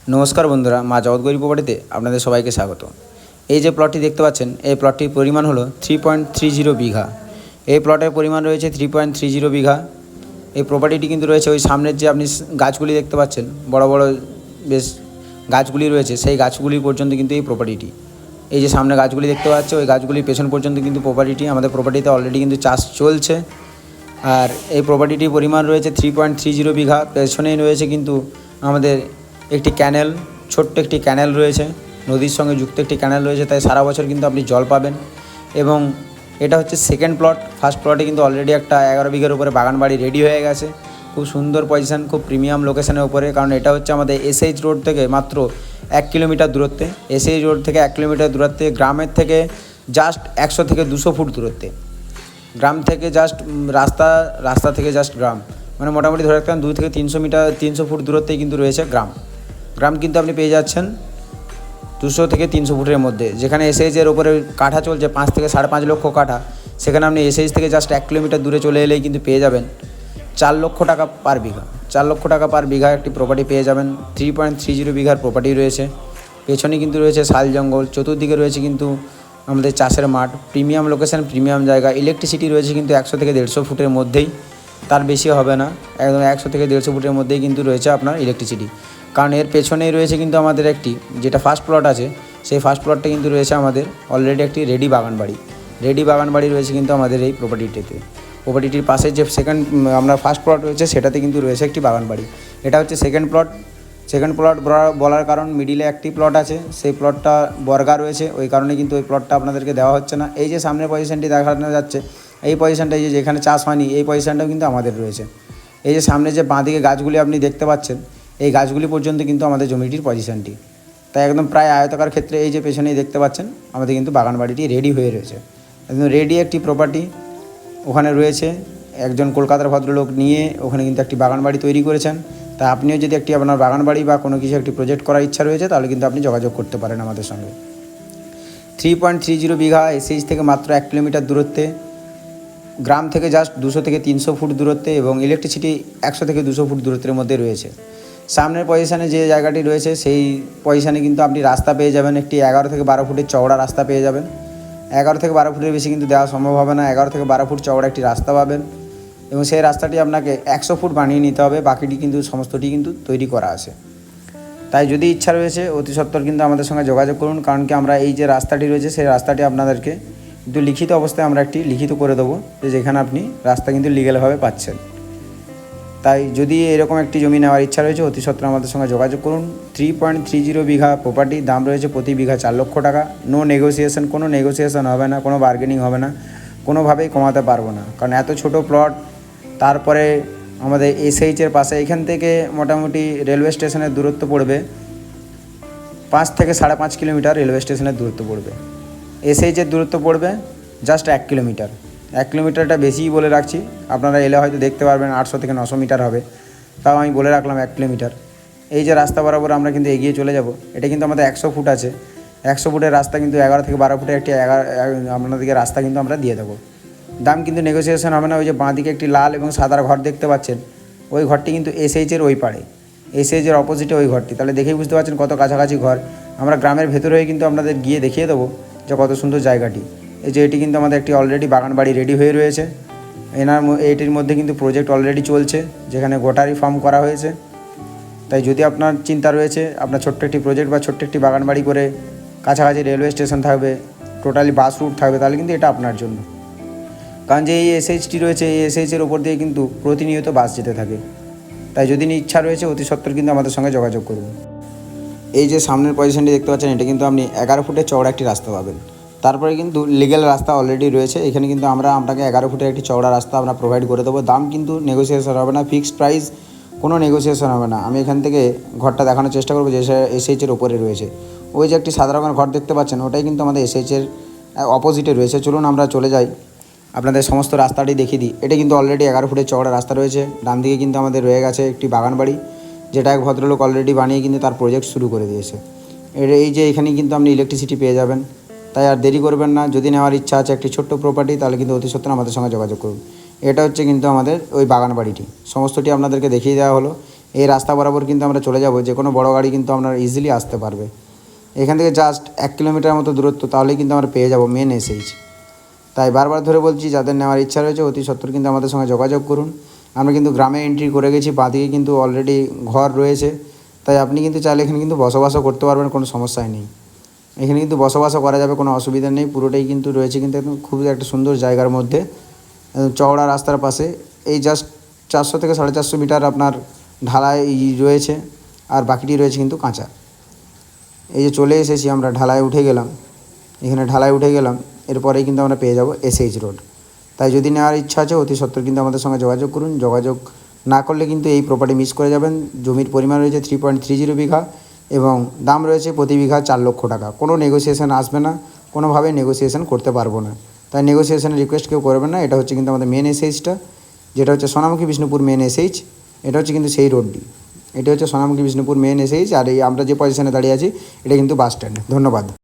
নমস্কার বন্ধুরা, মা জগৎগৌরী প্রপার্টিতে আপনাদের সবাইকে স্বাগত। এই যে প্লটটি দেখতে পাচ্ছেন, এই প্লটটির পরিমাণ হলো 3.30 বিঘা। এই প্লটের পরিমাণ রয়েছে 3.30 বিঘা। এই প্রপার্টিটি কিন্তু রয়েছে ওই সামনের যে আপনি গাছগুলি দেখতে পাচ্ছেন, বড় বড় বেশ গাছগুলি রয়েছে, সেই গাছগুলি পর্যন্ত কিন্তু এই প্রপার্টিটি। এই যে সামনে গাছগুলি দেখতে পাচ্ছে, ওই গাছগুলির পেছন পর্যন্ত কিন্তু প্রপার্টিটি, আমাদের প্রপার্টিতে অলরেডি কিন্তু চাষ চলছে। আর এই প্রপার্টিটির পরিমাণ রয়েছে 3.30 বিঘা। পেছনেই রয়েছে কিন্তু আমাদের একটি ক্যানেল, ছোট্ট একটি ক্যানেল রয়েছে, নদীর সঙ্গে যুক্ত একটি ক্যানেল রয়েছে, তাই সারা বছর কিন্তু আপনি জল পাবেন। এবং এটা হচ্ছে সেকেন্ড প্লট। ফার্স্ট প্লটে কিন্তু অলরেডি একটা 11 বিঘার উপরে বাগান বাড়ি রেডি হয়ে গেছে। খুব সুন্দর পজিশান, খুব প্রিমিয়াম লোকেশনের উপরে, কারণ এটা হচ্ছে আমাদের এসএইচ রোড থেকে মাত্র 1 কিলোমিটার দূরত্বে। এসএইচ রোড থেকে 1 কিলোমিটার দূরত্বে, গ্রামের থেকে জাস্ট 100 থেকে 200 ফুট দূরত্বে। গ্রাম থেকে জাস্ট রাস্তা থেকে জাস্ট গ্রাম, মানে মোটামুটি ধরে রাখতাম 2 থেকে 300 ফুট দূরত্বেই কিন্তু রয়েছে গ্রাম কিন্তু আপনি পেয়ে যাচ্ছেন 200 থেকে 300 ফুটের মধ্যে। যেখানে এসএইচের ওপরে কাঠা চলছে 5 থেকে 5.5 লক্ষ কাঠা, সেখানে আপনি এসএইচ থেকে জাস্ট 1 কিলোমিটার দূরে চলে এলেই কিন্তু পেয়ে যাবেন 4 লক্ষ টাকা পার বিঘা। 4 লক্ষ টাকা পার বিঘা একটি প্রপার্টি পেয়ে যাবেন। 3.30 বিঘার প্রপার্টি রয়েছে। পেছনে কিন্তু রয়েছে শাল জঙ্গল, চতুর্দিকে রয়েছে কিন্তু আমাদের চাষের মাঠ, প্রিমিয়াম লোকেশন, প্রিমিয়াম জায়গা। ইলেকট্রিসিটি রয়েছে কিন্তু 100 থেকে 150 ফুটের মধ্যেই, তার বেশি হবে না। একদম 100 থেকে 150 ফুটের মধ্যেই কিন্তু রয়েছে আপনার ইলেকট্রিসিটি। কারণ এর পেছনেই রয়েছে কিন্তু আমাদের একটি, যেটা ফার্স্ট প্লট আছে, সেই ফার্স্ট প্লটটা কিন্তু রয়েছে আমাদের অলরেডি একটি রেডি বাগান বাড়ি রয়েছে কিন্তু আমাদের এই প্রপার্টিটির পাশে যে আমরা ফার্স্ট প্লট রয়েছে, সেটাতে কিন্তু রয়েছে একটি বাগান বাড়ি। এটা হচ্ছে সেকেন্ড প্লট বলার কারণ, মিডিলে একটি প্লট আছে, সেই প্লটটা বর্গা রয়েছে, ওই কারণে কিন্তু ওই প্লটটা আপনাদেরকে দেওয়া হচ্ছে না। এই যে সামনের পজিশনটি দেখানো যাচ্ছে, এই পজিশনটা, এই যে যেখানে চাষ হয়নি, এই পজিশনটাও কিন্তু আমাদের রয়েছে। এই যে সামনে যে বাঁদিকে গাছগুলি আপনি দেখতে পাচ্ছেন, এই গাছগুলি পর্যন্ত কিন্তু আমাদের জমিটির পজিশনটি। তাই একদম প্রায় আয়তাকার ক্ষেত্রে এই যে পেছনেই দেখতে পাচ্ছেন, আমাদের কিন্তু বাগান বাড়িটি রেডি হয়ে রয়েছে। একদম রেডি একটি প্রপার্টি। ওখানে রয়েছে একজন কলকাতার ভদ্রলোক নিয়ে ওখানে কিন্তু একটি বাগান বাড়ি তৈরি করেছেন। তা আপনিও যদি একটি আপনার বাগান বাড়ি বা কোনো কিছু একটি প্রজেক্ট করার ইচ্ছা রয়েছে, তাহলে কিন্তু আপনি যোগাযোগ করতে পারেন আমাদের সঙ্গে। 3.30 বিঘা, এসএইচ থেকে মাত্র 1 কিলোমিটার দূরত্বে, গ্রাম থেকে জাস্ট 200 থেকে 300 ফুট দূরত্বে, এবং ইলেকট্রিসিটি 100 থেকে 200 ফুট দূরত্বের মধ্যে রয়েছে। সামনের পজিশানে যে জায়গাটি রয়েছে, সেই পজিশানে কিন্তু আপনি রাস্তা পেয়ে যাবেন, একটি 11 থেকে 12 ফুটের চওড়া রাস্তা পেয়ে যাবেন। 11 থেকে 12 ফুটের বেশি কিন্তু দেওয়া সম্ভব হবে না। 11 থেকে 12 ফুট চওড়া একটি রাস্তা পাবেন, এবং সেই রাস্তাটি আপনাকে 100 ফুট বানিয়ে নিতে হবে। বাকিটি কিন্তু সমস্তটি কিন্তু তৈরি করা আছে। তাই যদি ইচ্ছা রয়েছে, অতি সত্বর কিন্তু আমাদের সঙ্গে যোগাযোগ করুন। কারণ কি, আমরা এই যে রাস্তাটি রয়েছে, সেই রাস্তাটি আপনাদেরকে কিন্তু লিখিত অবস্থায় আমরা একটি লিখিত করে দেবো, যে যেখানে আপনি রাস্তা কিন্তু লিগ্যালভাবে পাচ্ছেন। তাই যদি এরকম একটি জমি নেওয়ার ইচ্ছা রয়েছে, অতি সত্বর আমাদের সঙ্গে যোগাযোগ করুন। 3.30 বিঘা প্রপার্টি, দাম রয়েছে প্রতি বিঘা 4 লক্ষ টাকা। নো নেগোসিয়েশন, কোনো নেগোসিয়েশন হবে না, কোনো বার্গেনিং হবে না, কোনোভাবেই কমাতে পারবো না। কারণ এত ছোট প্লট, তারপরে আমাদের এসএইচের পাশে, এখান থেকে মোটামুটি রেলওয়ে স্টেশনের দূরত্ব পড়বে 5 থেকে 5.5 কিলোমিটার। রেলওয়ে স্টেশনের দূরত্ব পড়বে, এসএইচের দূরত্ব পড়বে জাস্ট 1 কিলোমিটার। 1 কিলোমিটারটা বেশিই বলে রাখছি, আপনারা এলে হয়তো দেখতে পারবেন 800 থেকে 900 মিটার হবে, তাও আমি বলে রাখলাম 1 কিলোমিটার। এই যে রাস্তা বরাবর আমরা কিন্তু এগিয়ে চলে যাব, এটা কিন্তু আমাদের 100 ফুট আছে। 100 ফুটের রাস্তা কিন্তু 11 থেকে 12 ফুটের একটি আপনাদেরকে রাস্তা কিন্তু আমরা দিয়ে দেবো। দাম কিন্তু নেগোসিয়েশন হবে না। ওই যে বাঁদিকে একটি লাল এবং সাদার ঘর দেখতে পাচ্ছেন, ওই ঘরটি কিন্তু এসএইচের ওই পাড়ে, এসএইচের অপোজিটে ওই ঘরটি। তাহলে দেখেই বুঝতে পারছেন কত কাছাকাছি ঘর। আমরা গ্রামের ভেতরে হয়ে কিন্তু আপনাদের গিয়ে দেখিয়ে দেবো যে কত সুন্দর জায়গাটি। এই যে এটি কিন্তু আমাদের একটি অলরেডি বাগান বাড়ি রেডি হয়ে রয়েছে। এটির মধ্যে কিন্তু প্রজেক্ট অলরেডি চলছে, যেখানে গোটারি ফার্ম করা হয়েছে। তাই যদি আপনার চিন্তা রয়েছে, আপনার ছোট্ট একটি প্রজেক্ট বা ছোট্ট একটি বাগান বাড়ি করে, কাছাকাছি রেলওয়ে স্টেশন থাকবে, টোটালি বাস রুট থাকবে, তাহলে কিন্তু এটা আপনার জন্য। কারণ যে এই এসএইচটি রয়েছে, এই এসএইচের ওপর দিয়ে কিন্তু প্রতিনিয়ত বাস যেতে থাকে। তাই যদি ইচ্ছা রয়েছে, অতি সত্বর কিন্তু আমাদের সঙ্গে যোগাযোগ করুন। এই যে সামনের পজিশনটি দেখতে পাচ্ছেন, এটা কিন্তু আপনি 11 ফুটের চওড়া একটি রাস্তা পাবেন। তারপরে কিন্তু লিগ্যাল রাস্তা অলরেডি রয়েছে। এখানে কিন্তু আমরা আপনাকে 11 ফুটের একটি চওড়া রাস্তা আমরা প্রোভাইড করে দেবো। দাম কিন্তু নেগোসিয়েশন হবে না, ফিক্সড প্রাইস, কোনো নেগোসিয়েশন হবে না। আমি এখান থেকে ঘরটা দেখানোর চেষ্টা করবো, যে এসএইচের ওপরে রয়েছে। ওই যে একটি সাদা রঙের ঘর দেখতে পাচ্ছেন, ওটাই কিন্তু আমাদের এসএইচের অপোজিটে রয়েছে। চলুন আমরা চলে যাই, আপনাদের সমস্ত রাস্তাটি দেখিয়ে দিই। এটা কিন্তু অলরেডি 11 ফুটের চওড়া রাস্তা রয়েছে। ডান দিকে কিন্তু আমাদের রয়ে গেছে একটি বাগান বাড়ি, যেটা এক ভদ্রলোক অলরেডি বানিয়ে কিন্তু তার প্রজেক্ট শুরু করে দিয়েছে। এই যে এখানে কিন্তু আপনি ইলেকট্রিসিটি পেয়ে যাবেন। তাই আর দেরি করবেন না, যদি নেওয়ার ইচ্ছা আছে একটি ছোট্ট প্রপার্টি, তাহলে কিন্তু অতি সত্বর আমাদের সঙ্গে যোগাযোগ করুন। এটা হচ্ছে কিন্তু আমাদের ওই বাগান বাড়িটি, সমস্তটি আপনাদেরকে দেখিয়ে দেওয়া হলো। এই রাস্তা বরাবর কিন্তু আমরা চলে যাব, যে কোনো বড় গাড়ি কিন্তু আপনারা ইজিলি আসতে পারবে। এখান থেকে জাস্ট 1 কিলোমিটার মতো দূরত্ব, তাহলেই কিন্তু আমরা পেয়ে যাব মেন এসএইচ। তাই বারবার ধরে বলছি, যাদের নেওয়ার ইচ্ছা রয়েছে অতি সত্বর কিন্তু আমাদের সঙ্গে যোগাযোগ করুন। আমরা কিন্তু গ্রামে এন্ট্রি করে গেছি, বাঁদিকে কিন্তু অলরেডি ঘর রয়েছে, তাই আপনি কিন্তু চাইলে এখানে কিন্তু বসবাসও করতে পারবেন, কোনো সমস্যাই নেই। এখানে কিন্তু বসবাসও করা যাবে, কোনো অসুবিধা নেই। পুরোটাই কিন্তু রয়েছে কিন্তু একদম খুবই একটা সুন্দর জায়গার মধ্যে, চওড়া রাস্তার পাশে। এই জাস্ট 400 থেকে 450 মিটার আপনার ঢালাই রয়েছে, আর বাকিটি রয়েছে কিন্তু কাঁচা। এই যে চলে এসেছি আমরা, ঢালাই উঠে গেলাম, এখানে ঢালাই উঠে গেলাম, এরপরেই কিন্তু আমরা পেয়ে যাব এসএইচ রোড। তাই যদি নেওয়ার ইচ্ছা আছে অতি সত্বর কিন্তু আমাদের সঙ্গে যোগাযোগ করুন। যোগাযোগ না করলে কিন্তু এই প্রপার্টি মিস করে যাবেন। জমির পরিমাণ রয়েছে 3.30 বিঘা এবং দাম রয়েছে প্রতি বিঘা 4 লক্ষ টাকা। কোনো নেগোসিয়েশন আসবে না, কোনোভাবে নেগোসিয়েশন করতে পারবো না। তাই নেগোসিয়েশনের রিকোয়েস্ট কেউ করবেন না। এটা হচ্ছে কিন্তু আমাদের মেন এসএইচটা, যেটা হচ্ছে সোনামুখী বিষ্ণুপুর মেন এসএইচ। এটা হচ্ছে কিন্তু সেই রোডটি, এটা হচ্ছে সোনামুখী বিষ্ণুপুর মেন এসএইচ। আর এই আমরা যে পজিশনে দাঁড়িয়ে আছি, এটা কিন্তু বাস স্ট্যান্ড। ধন্যবাদ।